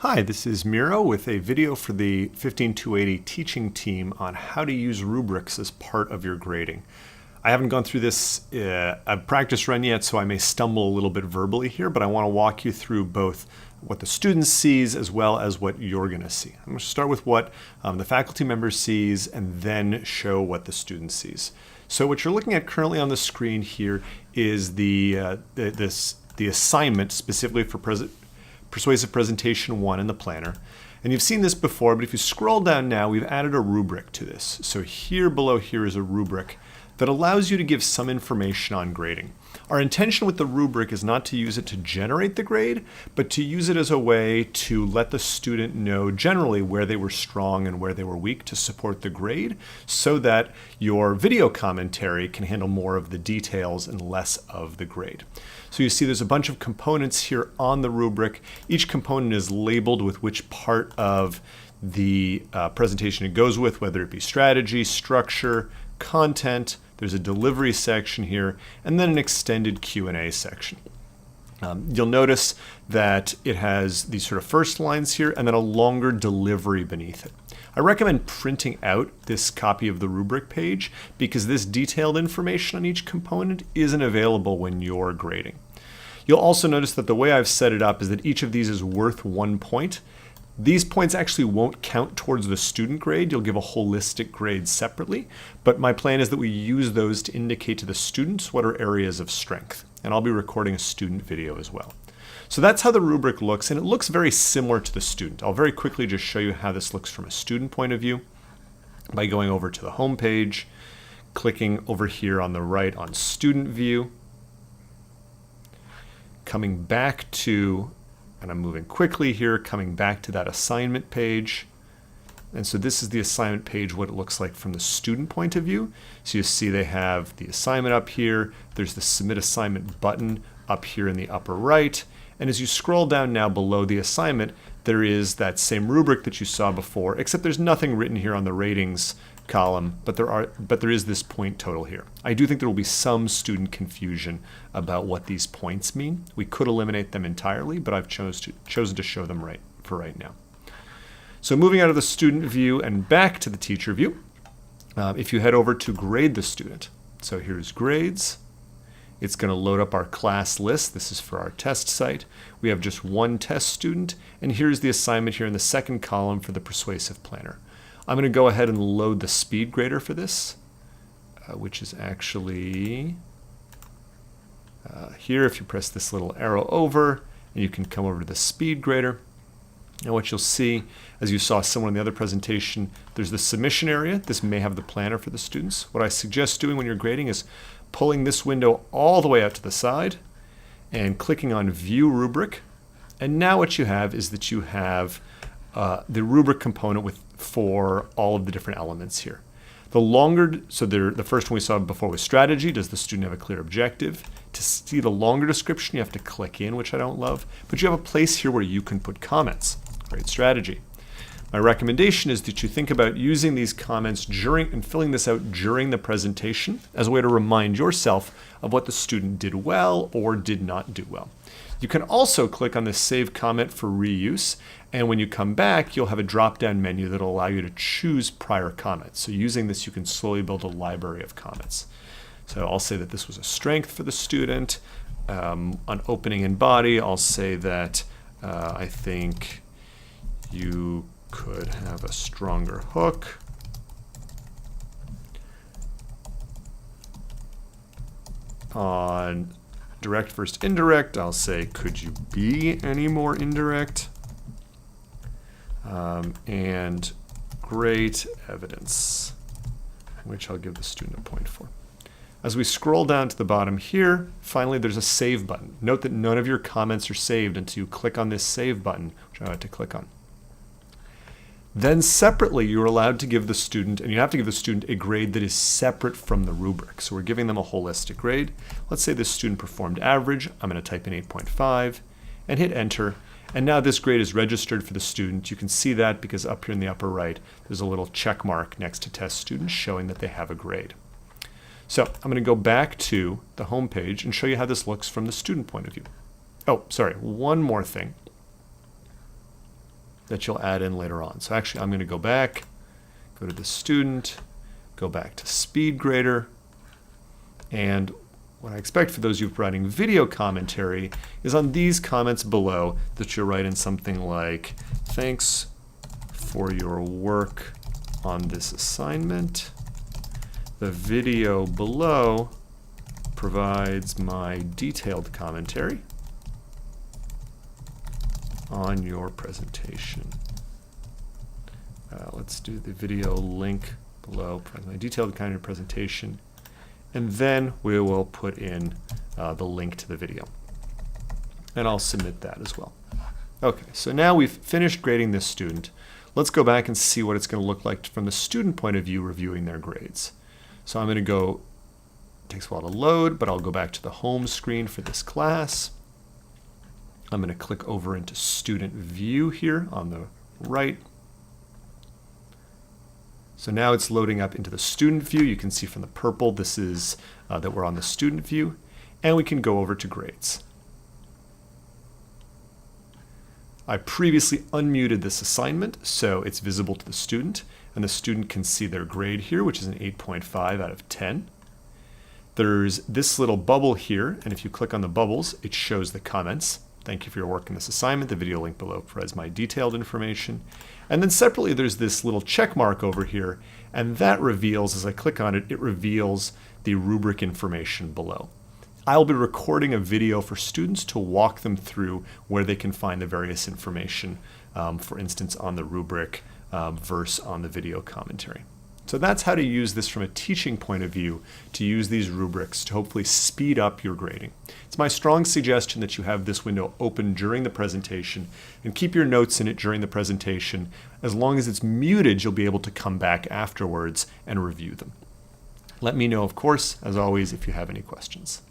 Hi, this is Miro with a video for the 15280 teaching team on how to use rubrics as part of your grading. I haven't gone through this a practice run yet, so I may stumble a little bit verbally here, but I want to walk you through both what the student sees as well as what you're going to see. I'm going to start with what the faculty member sees and then show what the student sees. So what you're looking at currently on the screen here is the assignment specifically for Persuasive Presentation 1 in the planner. And you've seen this before, but if you scroll down now, we've added a rubric to this. So here below here is a rubric that allows you to give some information on grading. Our intention with the rubric is not to use it to generate the grade, but to use it as a way to let the student know generally where they were strong and where they were weak to support the grade, so that your video commentary can handle more of the details and less of the grade. So you see there's a bunch of components here on the rubric. Each component is labeled with which part of the presentation it goes with, whether it be strategy, structure, content. There's a delivery section here, and then an extended Q&A section. You'll notice that it has these sort of first lines here and then a longer delivery beneath it. I recommend printing out this copy of the rubric page because this detailed information on each component isn't available when you're grading. You'll also notice that the way I've set it up is that each of these is worth 1 point. These points actually won't count towards the student grade. You'll give a holistic grade separately, but my plan is that we use those to indicate to the students what are areas of strength. And I'll be recording a student video as well. So that's how the rubric looks, and it looks very similar to the student. I'll very quickly just show you how this looks from a student point of view by going over to the home page, clicking over here on the right on student view, coming back to, and I'm moving quickly here, coming back to that assignment page. And so this is the assignment page, what it looks like from the student point of view. So you see they have the assignment up here. There's the submit assignment button up here in the upper right. And as you scroll down now below the assignment, there is that same rubric that you saw before, except there's nothing written here on the ratings column, but there is this point total here. I do think there will be some student confusion about what these points mean. We could eliminate them entirely, but I've chosen to show them for right now. So moving out of the student view and back to the teacher view, if you head over to grade the student. So here's grades. It's going to load up our class list. This is for our test site. We have just one test student, and here's the assignment here in the second column for the Persuasive Planner. I'm going to go ahead and load the speed grader for this, which is actually here. If you press this little arrow over, and you can come over to the speed grader. And what you'll see, as you saw somewhere in the other presentation, there's the submission area. This may have the planner for the students. What I suggest doing when you're grading is pulling this window all the way out to the side and clicking on View Rubric. And now what you have is that you have the rubric component for all of the different elements here. The first one we saw before was strategy. Does the student have a clear objective? To see the longer description, you have to click in, which I don't love, but you have a place here where you can put comments. Great strategy. My recommendation is that you think about using these comments and filling this out during the presentation as a way to remind yourself of what the student did well or did not do well. You can also click on this Save Comment for reuse, and when you come back, you'll have a drop-down menu that will allow you to choose prior comments. So using this, you can slowly build a library of comments. So I'll say that this was a strength for the student. On opening and body, I'll say that I think you could have a stronger hook. On direct versus indirect, I'll say, could you be any more indirect? And great evidence, which I'll give the student a point for. As we scroll down to the bottom here, finally there's a save button. Note that none of your comments are saved until you click on this save button, which I have to click on. Then separately, you're allowed to give the student, and you have to give the student a grade that is separate from the rubric. So we're giving them a holistic grade. Let's say this student performed average. I'm going to type in 8.5 and hit enter. And now this grade is registered for the student. You can see that because up here in the upper right, there's a little check mark next to test student showing that they have a grade. So I'm going to go back to the home page and show you how this looks from the student point of view. Oh, sorry, one more thing. that you'll add in later on. So actually I'm going to go back, go to the student, go back to speed grader, and what I expect for those of you writing video commentary is on these comments below that you'll write in something like, thanks for your work on this assignment. The video below provides my detailed commentary on your presentation. Let's do the video link below, provides my detailed kind of presentation. And then we will put in the link to the video. And I'll submit that as well. Okay, so now we've finished grading this student. Let's go back and see what it's going to look like from the student point of view reviewing their grades. So I'm going to go, it takes a while to load, but I'll go back to the home screen for this class. I'm going to click over into student view here on the right. So now it's loading up into the student view. You can see from the purple, this is that we're on the student view. And we can go over to grades. I previously unmuted this assignment, so it's visible to the student. And the student can see their grade here, which is an 8.5 out of 10. There's this little bubble here, and if you click on the bubbles, it shows the comments. Thank you for your work in this assignment. The video link below provides my detailed information. And then separately, there's this little check mark over here, and that reveals, as I click on it, it reveals the rubric information below. I'll be recording a video for students to walk them through where they can find the various information, for instance, on the rubric versus on the video commentary. So that's how to use this from a teaching point of view, to use these rubrics to hopefully speed up your grading. It's my strong suggestion that you have this window open during the presentation and keep your notes in it during the presentation. As long as it's muted, you'll be able to come back afterwards and review them. Let me know, of course, as always, if you have any questions.